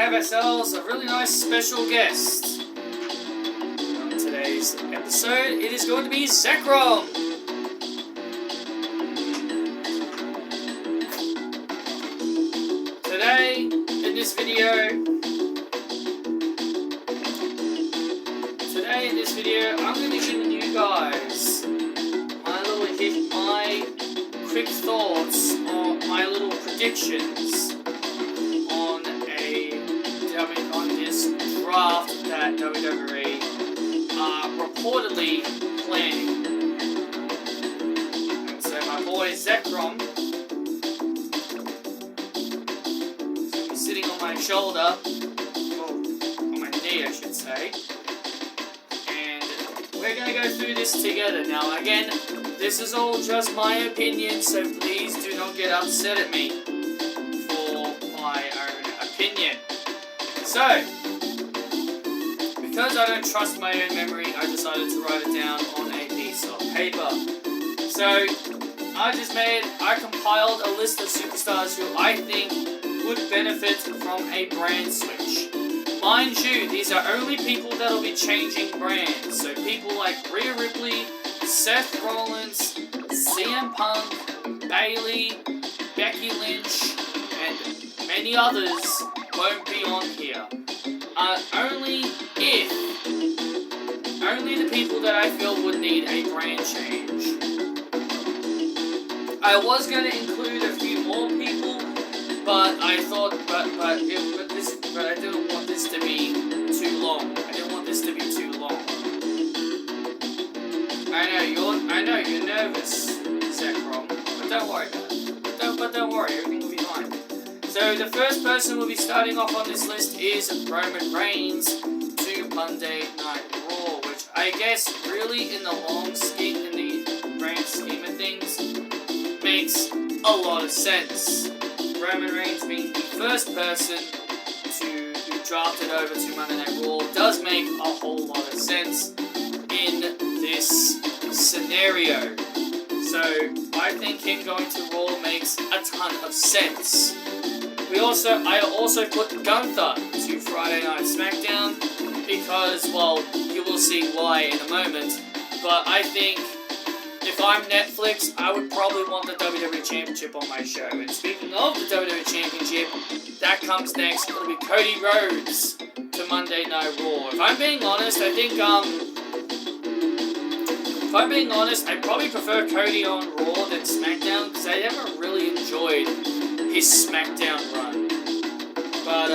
have ourselves a really nice special guest. On today's episode, it is going to be Zekrom. Today, in this video, I'm going to be giving you guys my quick thoughts on my little predictions on this draft that WWE are reportedly planning. And so my boy Zekrom is sitting on my shoulder, or on my knee I should say, and we're going to go through this together. Now again, this is all just my opinion, so please do not get upset at me for my own opinion. So, because I don't trust my own memory, I decided to write it down on a piece of paper. So, I compiled a list of superstars who I think would benefit from a brand switch. Mind you, these are only people that will be changing brands. So people like Rhea Ripley, Seth Rollins, CM Punk, Bayley, Becky Lynch, and many others won't be on here. Only the people that I feel would need a brand change. I was going to include a few more people, but I thought, but I didn't want this to be too long. I didn't want this to be too long. I know you're nervous, Zekrom, but don't worry about it. But don't worry, everything will be fine. So the first person we'll be starting off on this list is Roman Reigns to Monday Night Raw, which I guess really in the grand scheme of things makes a lot of sense. Roman Reigns being the first person to be drafted over to Monday Night Raw does make a whole lot of sense in this scenario. So I think him going to Raw makes a ton of sense. I also put Gunther to Friday Night SmackDown because, well, you will see why in a moment. But I think if I'm Netflix, I would probably want the WWE Championship on my show. And speaking of the WWE Championship, that comes next. It'll be Cody Rhodes to Monday Night Raw. If I'm being honest, I'd probably prefer Cody on Raw than SmackDown because I never really enjoyed his SmackDown run. But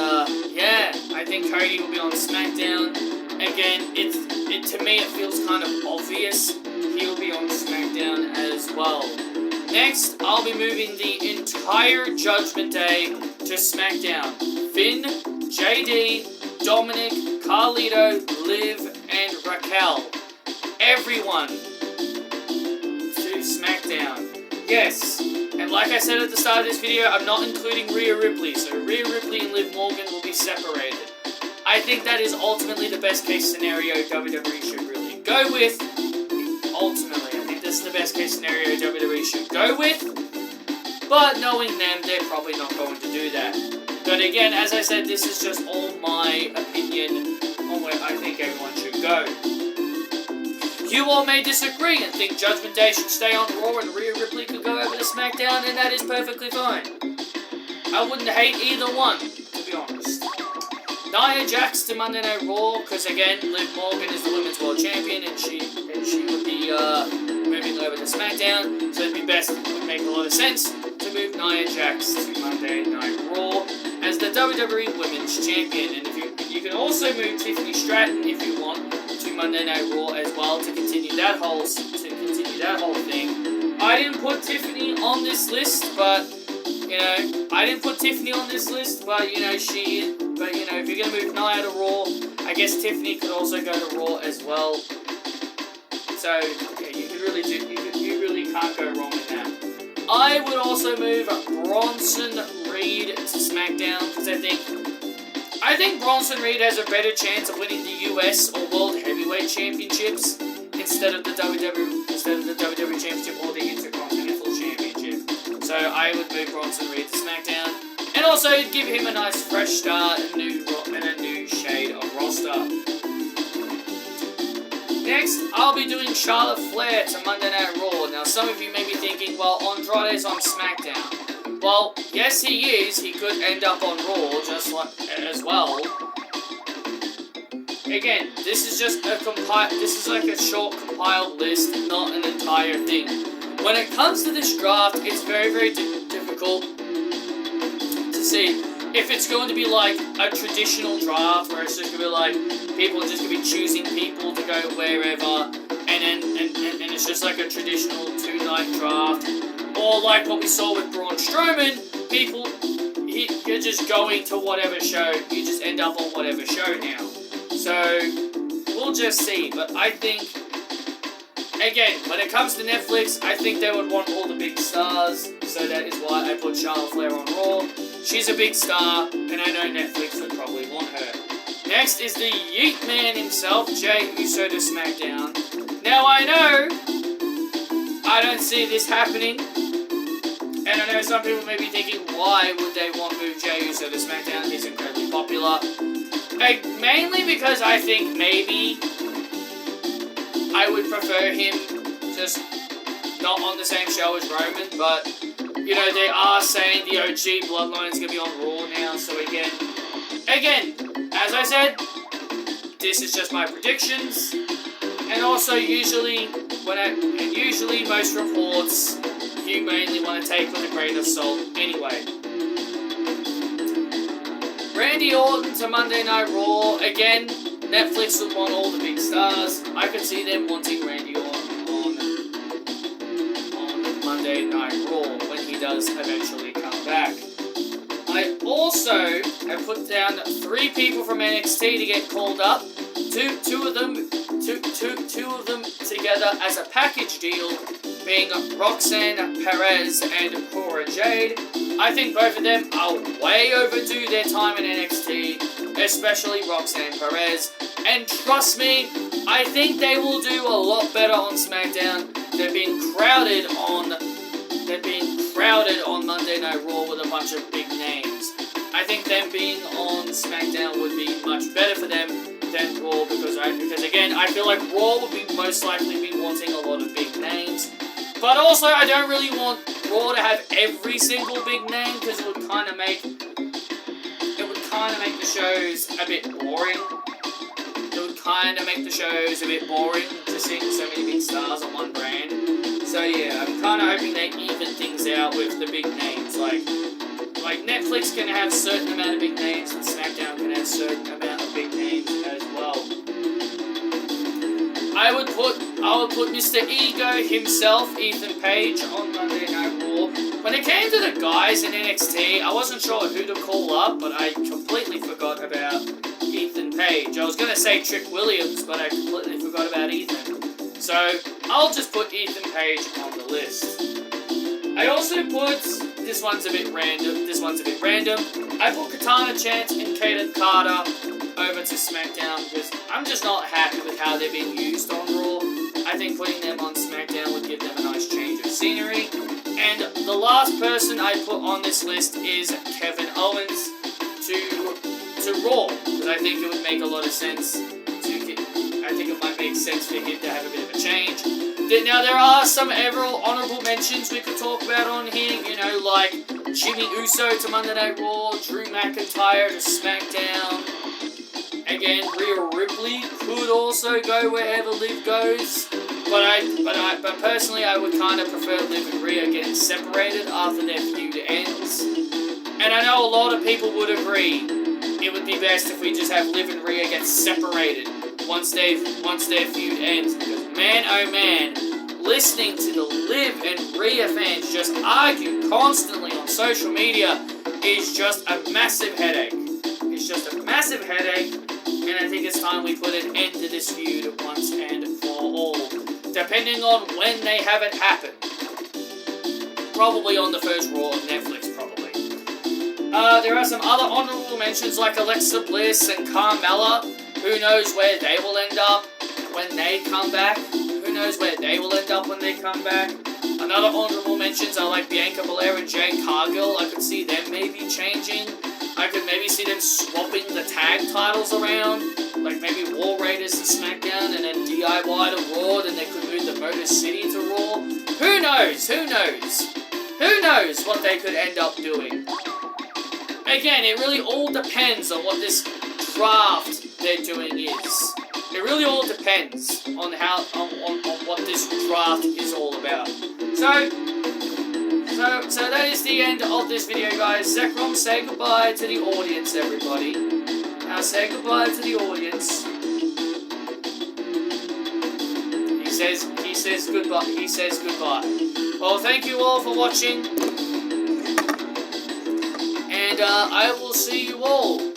yeah, I think Cody will be on SmackDown. Again, to me it feels kind of obvious he'll be on SmackDown as well. Next, I'll be moving the entire Judgment Day to SmackDown. Finn, JD, Dominic, Carlito, Liv, and Raquel. Everyone to SmackDown. Yes, and like I said at the start of this video, I'm not including Rhea Ripley, so Rhea Ripley and Liv Morgan will be separated. I think that is ultimately the best case scenario WWE should really go with. Ultimately, I think this is the best case scenario WWE should go with, but knowing them, they're probably not going to do that. But again, as I said, this is just all my opinion on where I think everyone should go. You all may disagree and think Judgment Day should stay on Raw and Rhea Ripley could go over to SmackDown, and that is perfectly fine. I wouldn't hate either one, to be honest. Nia Jax to Monday Night Raw, because again, Liv Morgan is the Women's World Champion, and she would be moving over to SmackDown, so it would make a lot of sense to move Nia Jax to Monday Night Raw as the WWE Women's Champion. And if you can also move Tiffany Stratton if you want to Monday Night Raw as well to continue that whole thing. I didn't put Tiffany on this list, but if you're gonna move Nia to Raw, I guess Tiffany could also go to Raw as well. So yeah, you really can't go wrong with that. I would also move Bronson Reed to SmackDown because I think Bronson Reed has a better chance of winning the US or World Heavyweight Championships instead of the WWE Championship or the Intercontinental Championship. So I would move Bronson Reed to SmackDown. And also also give him a nice fresh start and a new shade of roster. Next, I'll be doing Charlotte Flair to Monday Night Raw. Now, some of you may be thinking, well, Andrade's on SmackDown. Well, yes, he is. He could end up on Raw as well. Again, this is just this is like a short compiled list, not an entire thing. When it comes to this draft, it's very, very difficult to see if it's going to be like a traditional draft where it's just going to be like people are just going to be choosing people to go wherever, and it's just like a traditional 2-night draft, or like what we saw with Braun Strowman, you're just going to whatever show, you just end up on whatever show now. So we'll just see, but I think, again, when it comes to Netflix, I think they would want all the big stars, so that is why I put Charlotte Flair on Raw. She's a big star, and I know Netflix would probably want her. Next is the Yeet Man himself, Jey Uso to SmackDown. Now I know, I don't see this happening, and I know some people may be thinking, why would they want to move Jey Uso to SmackDown? He's incredibly popular. Mainly because I think maybe I would prefer him just not on the same show as Roman, but, you know, they are saying the OG Bloodline is going to be on Raw now, so again, as I said, this is just my predictions, and also usually most reports you mainly want to take with a grain of salt anyway. Randy Orton to Monday Night Raw. Again, Netflix would want all the big stars. I could see them wanting Randy Orton on Monday Night Raw when he does eventually come back. I also have put down 3 people from NXT to get called up. Two of them together as a package deal, being Roxanne Perez and Cora Jade. I think both of them are way overdue their time in NXT, especially Roxanne Perez. And trust me, I think they will do a lot better on SmackDown. They're being crowded on Monday Night Raw with a bunch of big names. I think them being on SmackDown would be much better for them than Raw, because again, I feel like Raw would be most likely be wanting a lot of big names. But also, I don't really want Raw to have every single big name, because it would kind of make the shows a bit boring. To see so many big stars on one brand. So yeah, I'm kind of hoping they even things out with the big names. Like Netflix can have certain amount of big names, and SmackDown can have certain amount of big names as well. I would put Mr. Ego himself, Ethan Page, on Monday Night Raw. When it came to the guys in NXT, I wasn't sure who to call up, but I completely forgot about Ethan Page. I was going to say Trick Williams, but I completely forgot about Ethan. So, I'll just put Ethan Page on the list. I also put, this one's a bit random, I put Katana Chance and Kaden Carter over to SmackDown, because I'm just not happy with how they're being used on Raw. I think putting them on SmackDown would give them a nice change of scenery. And the last person I put on this list is Kevin Owens to Raw, because I think it would make a lot of sense it might make sense for him to have a bit of a change. Now, there are some honourable mentions we could talk about on here, you know, like Jimmy Uso to Monday Night Raw, Drew McIntyre to SmackDown. Again, Rhea Ripley could also go wherever Liv goes, but personally, I would kind of prefer Liv and Rhea getting separated after their feud ends. And I know a lot of people would agree it would be best if we just have Liv and Rhea get separated once their feud ends, because man oh man, listening to the Liv and Rhea fans just argue constantly on social media is just a massive headache. It's just a massive headache, and I think it's time we put an end to this feud once and for all, depending on when they have it happen. Probably on the first Raw on Netflix, probably. There are some other honourable mentions like Alexa Bliss and Carmella. Who knows where they will end up when they come back? Who knows knows where they will end up when they come back. Another honorable mentions are like Bianca Belair and Jade Cargill. I could see them maybe changing. I could maybe see them swapping the tag titles around. Like maybe War Raiders to SmackDown and then DIY to Raw, and they could move the Motor City to Raw. Who knows? Who knows? Who knows what they could end up doing? Again, it really all depends on what this draft they're doing is. It really all depends on how on what this draft is all about. So that is the end of this video, guys. Zekrom, say goodbye to the audience, everybody. Now say goodbye to the audience. He says goodbye. He says goodbye. Well, thank you all for watching, and I will see you all